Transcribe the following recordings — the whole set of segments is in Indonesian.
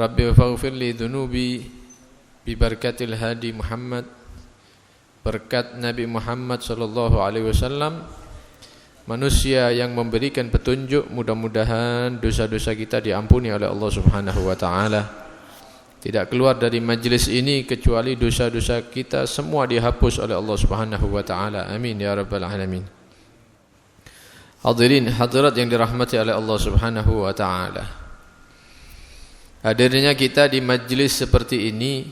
Rabbi faghfir li dhunubi bi barakatil hadi Muhammad, berkat Nabi Muhammad sallallahu alaihi wasallam, manusia yang memberikan petunjuk, mudah-mudahan dosa-dosa kita diampuni oleh Allah Subhanahu wa taala. Tidak keluar dari majlis ini kecuali dosa-dosa kita semua dihapus oleh Allah Subhanahu wa taala. Amin ya rabbal alamin. Hadirin hadirat yang dirahmati oleh Allah Subhanahu wa taala. Hadirnya kita di majlis seperti ini,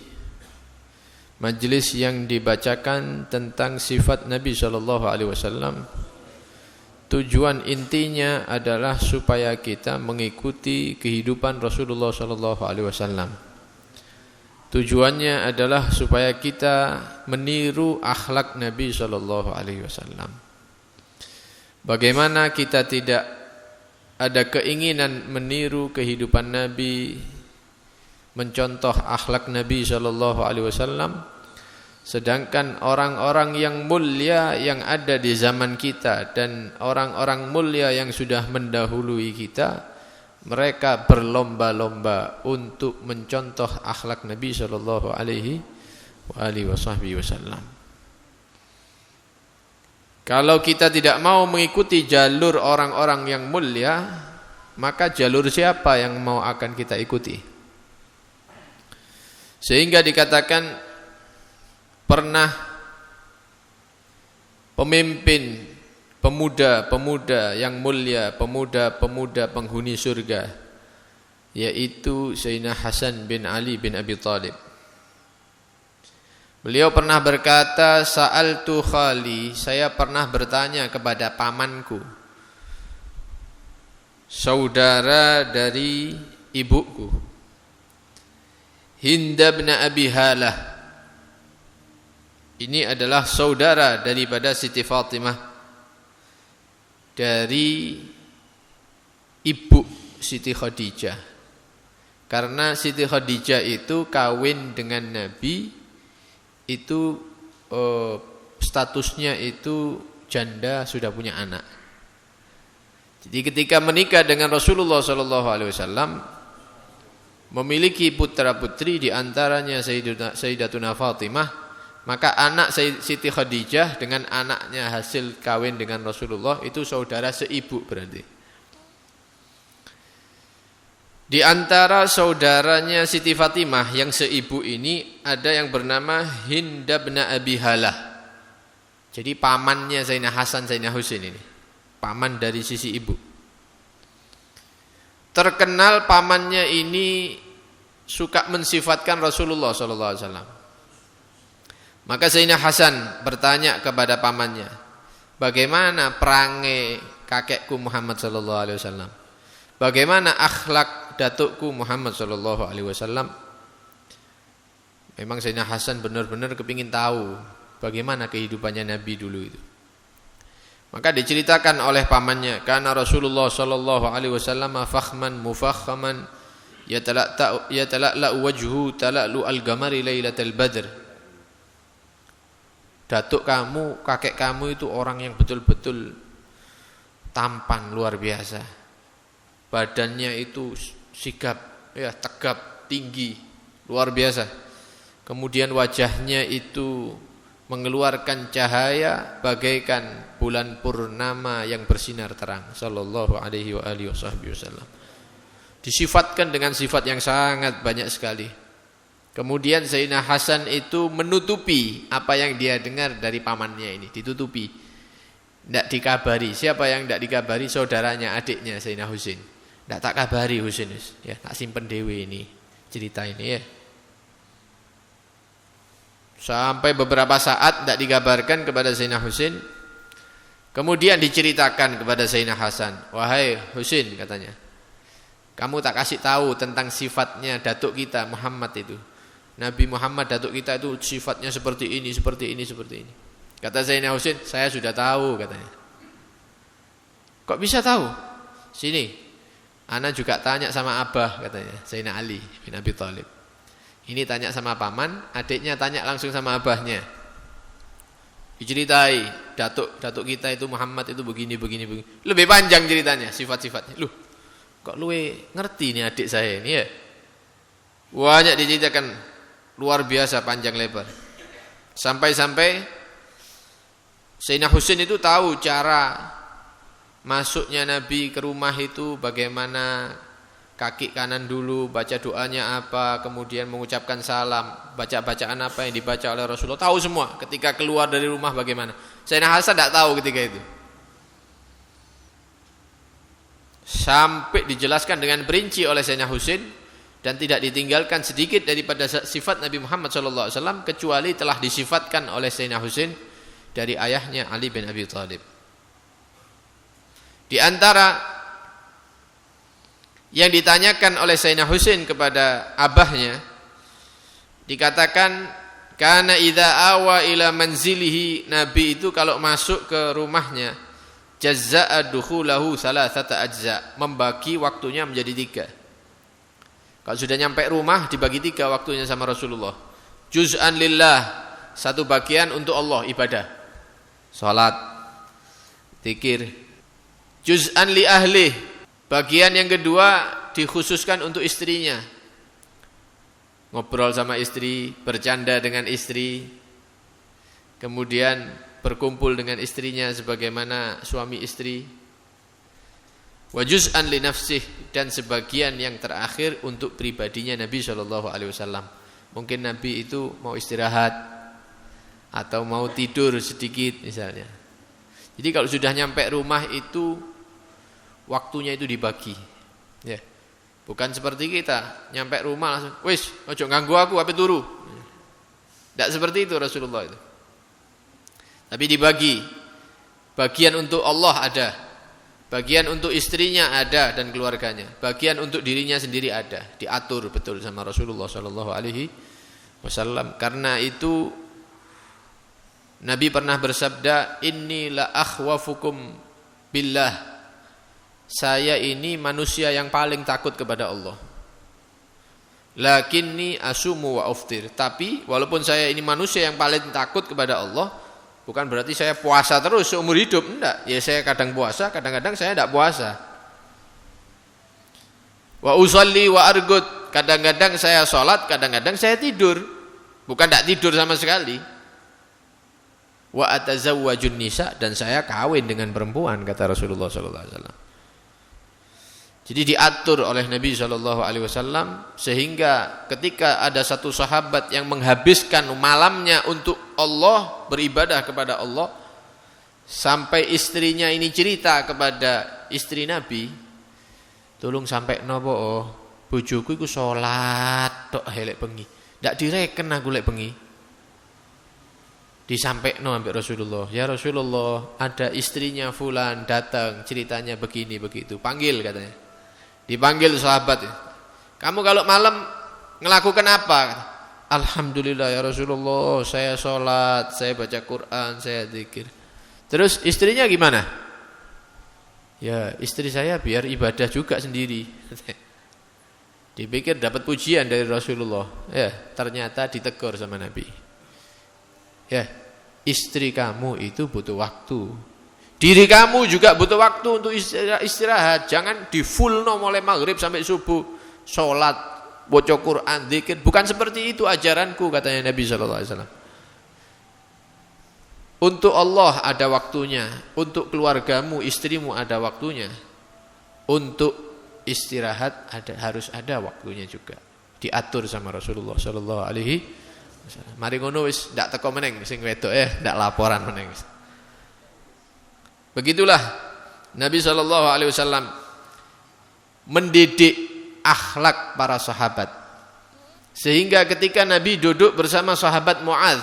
majlis yang dibacakan tentang sifat Nabi sallallahu alaihi wasallam, tujuan intinya adalah supaya kita mengikuti kehidupan Rasulullah sallallahu alaihi wasallam. Tujuannya adalah supaya kita meniru akhlak Nabi sallallahu alaihi wasallam. Bagaimana kita tidak ada keinginan meniru kehidupan Nabi, mencontoh akhlak Nabi sallallahu alaihi wasallam, sedangkan orang-orang yang mulia yang ada di zaman kita dan orang-orang mulia yang sudah mendahului kita, mereka berlomba-lomba untuk mencontoh akhlak Nabi sallallahu alaihi wasallam. Kalau kita tidak mau mengikuti jalur orang-orang yang mulia, maka jalur siapa yang mau akan kita ikuti? Sehingga dikatakan pernah pemimpin pemuda-pemuda yang mulia, pemuda-pemuda penghuni surga, yaitu Sayyidina Hasan bin Ali bin Abi Thalib. Beliau pernah berkata, sa'altu khali, saya pernah bertanya kepada pamanku, saudara dari ibuku, Hind bin Abi Halah. Ini adalah saudara daripada Siti Fatimah, dari ibu Siti Khadijah. Karena Siti Khadijah itu kawin dengan Nabi, itu statusnya itu janda, sudah punya anak. Jadi ketika menikah dengan Rasulullah SAW, memiliki putra-putri, di antaranya Sayyidatuna Fatimah, maka anak Siti Khadijah dengan anaknya hasil kawin dengan Rasulullah itu saudara seibu berarti. Di antara saudaranya Siti Fatimah yang seibu ini ada yang bernama Hind bin Abi Halah. Jadi pamannya Sayyidina Hasan, Sayyidina Husain ini. Paman dari sisi ibu. Terkenal pamannya ini suka mensifatkan Rasulullah sallallahu alaihi wasallam. Maka Sayyidina Hasan bertanya kepada pamannya, bagaimana perangai kakekku Muhammad sallallahu alaihi wasallam? Bagaimana akhlak datukku Muhammad sallallahu alaihi wasallam? Memang Sayyidina Hasan benar-benar kepingin tahu bagaimana kehidupannya Nabi dulu itu. Maka diceritakan oleh pamannya, karena Rasulullah sallallahu alaihi wasallam fakhman mufakhaman yatala'la wajhu tala'lu al-qamari lailatal badr. Datuk kamu, kakek kamu itu orang yang betul-betul tampan, luar biasa. Badannya itu sigap, ya, tegap, tinggi, luar biasa. Kemudian wajahnya itu mengeluarkan cahaya bagaikan bulan purnama yang bersinar terang, sallallahu alaihi wasallam. Disifatkan dengan sifat yang sangat banyak sekali. Kemudian Sayyidina Hasan itu menutupi apa yang dia dengar dari pamannya ini, ditutupi, tidak dikabari. Siapa yang tidak dikabari? Saudaranya, adiknya Sayyidina Husain. Tidak tak kabari Husain, ya, tak simpen dewe ini cerita ini, ya. Sampai beberapa saat tidak dikabarkan kepada Sayyidina Husain. Kemudian diceritakan kepada Sayyidina Hasan, wahai Husain, katanya, kamu tak kasih tahu tentang sifatnya datuk kita Muhammad itu. Nabi Muhammad datuk kita itu sifatnya seperti ini, seperti ini, seperti ini. Kata Sayyidina Husain, saya sudah tahu, katanya. Kok bisa tahu? Sini, ana juga tanya sama abah, katanya, Sayyidina Ali bin Abi Thalib. Ini tanya sama paman, adiknya tanya langsung sama abahnya. Diceritai, datuk kita itu Muhammad itu begini. Lebih panjang ceritanya, sifat-sifatnya. Loh, kok lu ngerti nih adik saya ini, ya? Banyak diceritakan, luar biasa panjang lebar. Sampai-sampai Sayyidina Husain itu tahu cara masuknya Nabi ke rumah itu bagaimana, kaki kanan dulu, baca doanya apa, kemudian mengucapkan salam, baca bacaan apa yang dibaca oleh Rasulullah, tahu semua. Ketika keluar dari rumah bagaimana. Sayyidina Hasan tidak tahu ketika itu. Sampai dijelaskan dengan perinci oleh Sayyidina Husain dan tidak ditinggalkan sedikit daripada sifat Nabi Muhammad SAW kecuali telah disifatkan oleh Sayyidina Husain dari ayahnya Ali bin Abi Thalib. Di antara yang ditanyakan oleh Sayyidina Husain kepada abahnya, dikatakan kana idza awa ila manzilihi, Nabi itu kalau masuk ke rumahnya jazza'a dukhulahu thalathata ajza, membagi waktunya menjadi 3. Kalau sudah nyampe rumah dibagi 3 waktunya sama Rasulullah. Juz'an lillah, satu bagian untuk Allah, ibadah, salat, zikir. Juz'an li ahli, bagian yang kedua dikhususkan untuk istrinya, ngobrol sama istri, bercanda dengan istri, kemudian berkumpul dengan istrinya sebagaimana suami istri. Wa juz'an li nafsih, dan sebagian yang terakhir untuk pribadinya Nabi SAW. Mungkin Nabi itu mau istirahat atau mau tidur sedikit misalnya. Jadi kalau sudah nyampe rumah itu waktunya itu dibagi, ya. Bukan seperti kita nyampe rumah langsung, wis ojo ganggu aku, ape turu. Tidak seperti itu Rasulullah itu. Tapi dibagi. Bagian untuk Allah ada, bagian untuk istrinya ada dan keluarganya, bagian untuk dirinya sendiri ada, diatur betul sama Rasulullah SAW. Karena itu Nabi pernah bersabda, inni la akhwafukum billah, saya ini manusia yang paling takut kepada Allah. Lakinni asumu wa uftir, tapi walaupun saya ini manusia yang paling takut kepada Allah, bukan berarti saya puasa terus seumur hidup, enggak. Ya saya kadang puasa, kadang-kadang saya enggak puasa. Wa usalli wa argud, kadang-kadang saya sholat, kadang-kadang saya tidur. Bukan enggak tidur sama sekali. Wa atazawwajun nisa, dan saya kawin dengan perempuan, kata Rasulullah SAW. Jadi diatur oleh Nabi SAW, sehingga ketika ada satu sahabat yang menghabiskan malamnya untuk Allah, beribadah kepada Allah, sampai istrinya ini cerita kepada istri Nabi, tolong sampai nopo, bojoku iku salat tok helek bengi, ndak direken aku lek bengi. Disampaikan sampai Rasulullah, ya Rasulullah, ada istrinya fulan datang, ceritanya begini begitu, panggil katanya. Dipanggil sahabat, kamu kalau malam ngelakukan apa? Alhamdulillah ya Rasulullah, saya sholat, saya baca Quran, saya zikir. Terus istrinya gimana? Ya istri saya biar ibadah juga sendiri. Dipikir dapat pujian dari Rasulullah, ya ternyata ditegur sama Nabi. Ya, istri kamu itu butuh waktu, diri kamu juga butuh waktu untuk istirahat. Jangan di full mulai maghrib sampai subuh, sholat, baca Quran, zikir. Bukan seperti itu ajaranku, katanya Nabi SAW. Untuk Allah ada waktunya, untuk keluargamu, istrimu ada waktunya, untuk istirahat harus ada waktunya juga. Diatur sama Rasulullah SAW. Mari ngono wis ndak teko meneng sing wedok ndak laporan meneng. Begitulah Nabi SAW mendidik akhlak para sahabat, sehingga ketika Nabi duduk bersama sahabat Muadz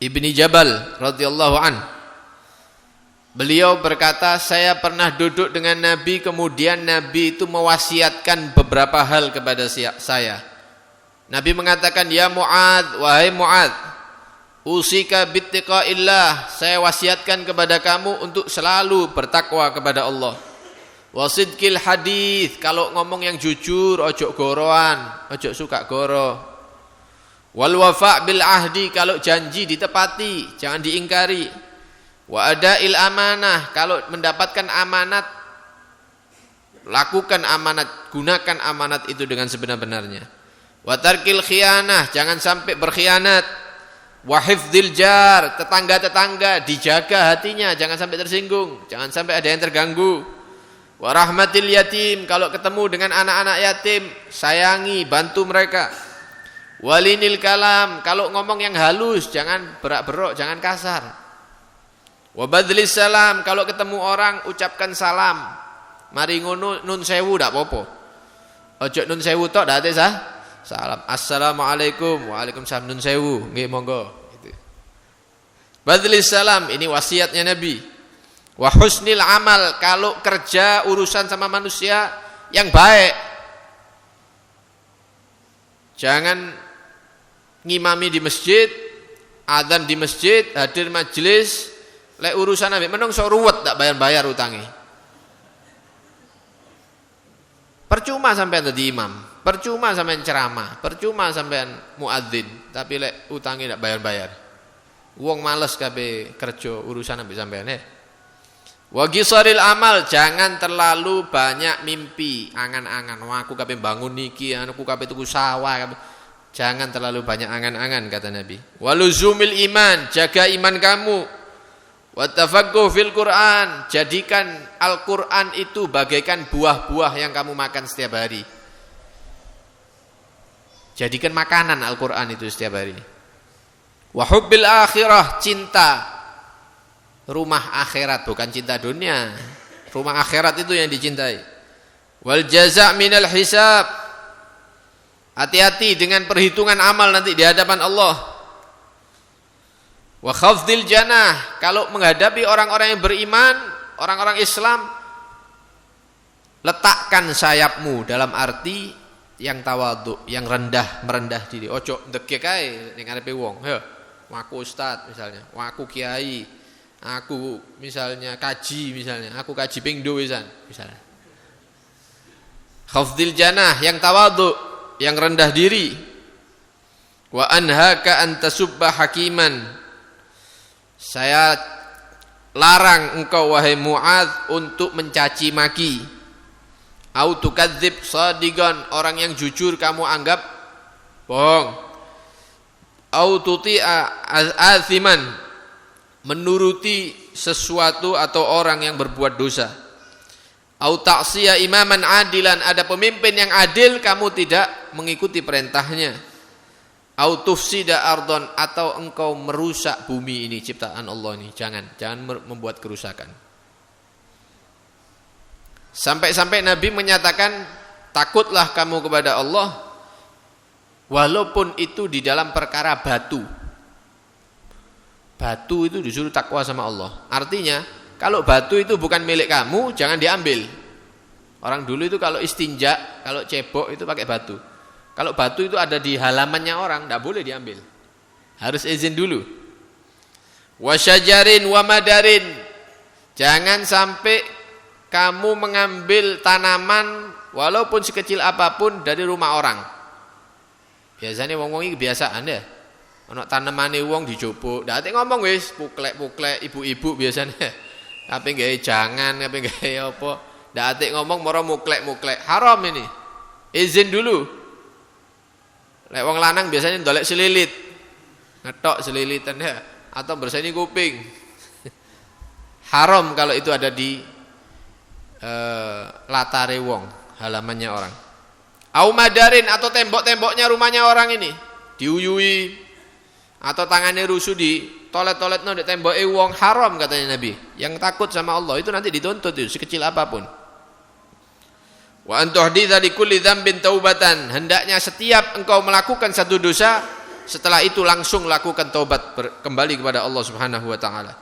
ibni Jabal radhiyallahu an, beliau berkata, saya pernah duduk dengan Nabi, kemudian Nabi itu mewasiatkan beberapa hal kepada saya. Nabi mengatakan, ya Muadz, wahai Muadz, usika bittiqaillah, saya wasiatkan kepada kamu untuk selalu bertakwa kepada Allah. Wasidqil hadis, kalau ngomong yang jujur, ojo goroan, ojo suka goro. Wal wafa' bil ahdi, kalau janji ditepati, jangan diingkari. Wa adail amanah, kalau mendapatkan amanat, lakukan amanat, gunakan amanat itu dengan sebenar-benarnya. Wa tarkil khianah, jangan sampai berkhianat. Wa hifdzil jar, tetangga-tetangga dijaga hatinya, jangan sampai tersinggung, jangan sampai ada yang terganggu. Wa rahmatil yatim, kalau ketemu dengan anak-anak yatim, sayangi, bantu mereka. Walinil kalam, kalau ngomong yang halus, jangan berak-berok, jangan kasar. Wa badlis salam, kalau ketemu orang ucapkan salam. Mari ngono nun sewu ndak apa-apa. Ojo nun sewu tok ndak ate salam. Assalamualaikum, waalaikumsalam, nun sewu, nggih monggo gitu. Badlis salam, ini wasiatnya Nabi. Wa husnil amal, kalau kerja urusan sama manusia yang baik. Jangan ngimami di masjid, adzan di masjid, hadir majelis, lek urusan ambek menungso ruwet tak bayar-bayar utangi. Percuma sampean dadi imam, percuma sampean ceramah, percuma sampean muadzin, tapi lek utangi tak bayar-bayar. Wong males kabeh kerja urusan ambek sampean ya. Wa gisaril amal, jangan terlalu banyak mimpi, angan-angan. Wah, aku kabeh bangun niki, aku kabeh tuku sawah kabeh. Jangan terlalu banyak angan-angan kata Nabi. Waluzumil iman, jaga iman kamu. Wattafaqquh fil Quran, jadikan Al-Quran itu bagaikan buah-buah yang kamu makan setiap hari. Jadikan makanan Al-Quran itu setiap hari. Wa hubbil akhirah, cinta rumah akhirat, bukan cinta dunia. Rumah akhirat itu yang dicintai. Wal jaza' minal hisab, hati-hati dengan perhitungan amal nanti di hadapan Allah. Wa khafdil janah, kalau menghadapi orang-orang yang beriman, orang-orang Islam, letakkan sayapmu dalam arti yang tawadhu, yang rendah, merendah diri. Ojo ndegek ae ning ngarepe wong. Yo, aku ustaz misalnya, aku kiai, aku misalnya kaji misalnya, aku kaji ping 2 misalnya. Khafdil janah, yang tawadhu, yang rendah diri. Wa anhaka an tasubba hakiman, saya larang engkau wahai Mu'adz untuk mencaci maki. Au tukadzib shadiqan, orang yang jujur kamu anggap bohong. Au tuti'a aziman, menuruti sesuatu atau orang yang berbuat dosa. Au ta'siya imaman adilan, ada pemimpin yang adil kamu tidak mengikuti perintahnya. Au tufsida ardon, atau engkau merusak bumi ini, ciptaan Allah ini. Jangan membuat kerusakan. Sampai-sampai Nabi menyatakan, takutlah kamu kepada Allah walaupun itu di dalam perkara batu. Batu itu disuruh takwa sama Allah. Artinya kalau batu itu bukan milik kamu, jangan diambil. Orang dulu itu kalau istinja, kalau cebok itu pakai batu. Kalau batu itu ada di halamannya orang, tidak boleh diambil. Harus izin dulu. Wasyajarin wa madarin, jangan sampai kamu mengambil tanaman walaupun sekecil apapun dari rumah orang. Biasanya wong-wong iki kebiasaan ya. Ana tanemane wong dijupuk, ndak ate ngomong wis puklek-puklek ibu-ibu biasanya. Tapi gawe jangan, tapi gawe apa? Ndak ate ngomong moro muklek-muklek. Haram ini. Izin dulu. Lek wong lanang biasanya ndolek selilit. Ngetok selilitan ya, atau berseni kuping. Haram kalau itu ada di latare wong, halamannya orang. Au madarin, atau tembok-temboknya rumahnya orang ini diuyui, atau tangannya rusuh di toilet-toiletno di temboke wong. Haram katanya Nabi. Yang takut sama Allah itu nanti dituntut itu sekecil apapun. Wa antuhditsa likulli dzambin taubatan, hendaknya setiap engkau melakukan satu dosa, setelah itu langsung lakukan taubat, kembali kepada Allah Subhanahu wa taala.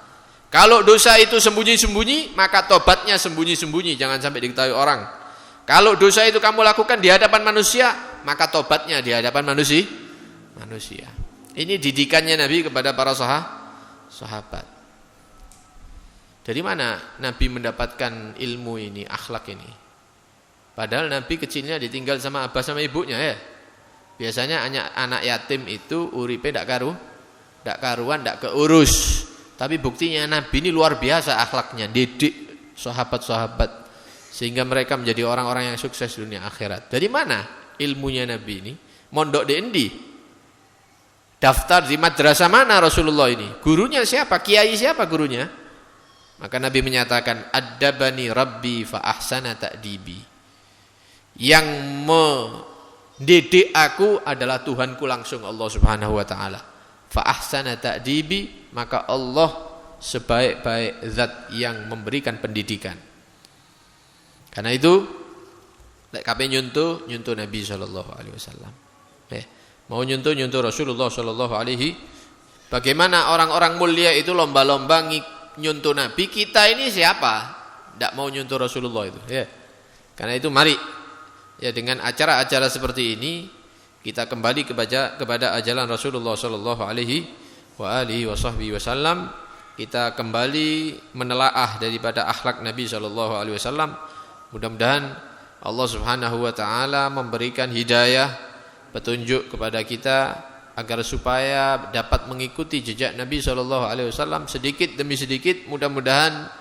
Kalau dosa itu sembunyi-sembunyi, maka tobatnya sembunyi-sembunyi, jangan sampai diketahui orang. Kalau dosa itu kamu lakukan di hadapan manusia, maka tobatnya di hadapan manusia. Ini didikannya Nabi kepada para sahabat. Dari mana Nabi mendapatkan ilmu ini, akhlak ini? Padahal Nabi kecilnya ditinggal sama abah sama ibunya ya. Biasanya anak yatim itu uripe ndak karuan, ndak keurus. Tapi buktinya Nabi ini luar biasa akhlaknya, didik sahabat-sahabat sehingga mereka menjadi orang-orang yang sukses dunia akhirat. Dari mana ilmunya Nabi ini? mondok di endi? Daftar di madrasah mana Rasulullah ini? Gurunya siapa? Kiai siapa gurunya? Maka Nabi menyatakan, "Addabani Rabbi fa ahsana ta'dibi." Yang mendidik aku adalah Tuhanku langsung, Allah Subhanahu wa taala. Fa ahsana ta'dibi, maka Allah sebaik-baik zat yang memberikan pendidikan. Karena itu lek kabeh nyuntuh Nabi sallallahu alaihi wasallam. Mau nyuntuh Rasulullah sallallahu alaihi. Bagaimana orang-orang mulia itu lomba-lomba nyuntuh Nabi, kita ini siapa? Tidak mau nyuntuh Rasulullah itu. Ya. Karena itu mari ya dengan acara-acara seperti ini kita kembali kepada ajaran Rasulullah sallallahu alaihi wasallam. Kita kembali menelaah daripada akhlak Nabi sallallahu alaihi wasallam. Mudah-mudahan Allah Subhanahu wa taala memberikan hidayah, petunjuk kepada kita agar supaya dapat mengikuti jejak Nabi sallallahu alaihi wasallam sedikit demi sedikit. Mudah-mudahan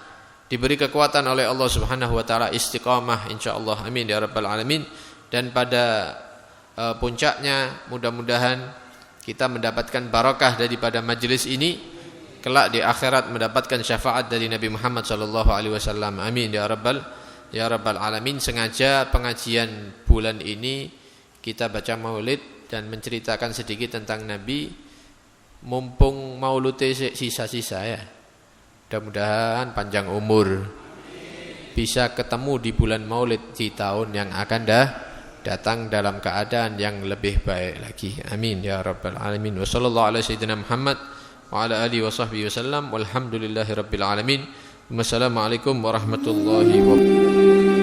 diberi kekuatan oleh Allah Subhanahu wa taala istiqamah insyaallah. Amin ya rabbal alamin. Dan pada puncaknya mudah-mudahan kita mendapatkan barakah daripada majelis ini, kelak di akhirat mendapatkan syafaat dari Nabi Muhammad sallallahu alaihi wasallam. Amin ya rabbal alamin. Sengaja pengajian bulan ini kita baca maulid dan menceritakan sedikit tentang Nabi, mumpung mauludnya sisa-sisa ya. Mudah-mudahan panjang umur, bisa ketemu di bulan maulid di tahun yang akan datang dalam keadaan yang lebih baik lagi. Amin ya rabbal alamin. Wa sallallahu ala sayyidina Muhammad wa ala alihi wa sahbihi wasallam. Walhamdulillahi rabbil alamin. Wassalamualaikum warahmatullahi wabarakatuh.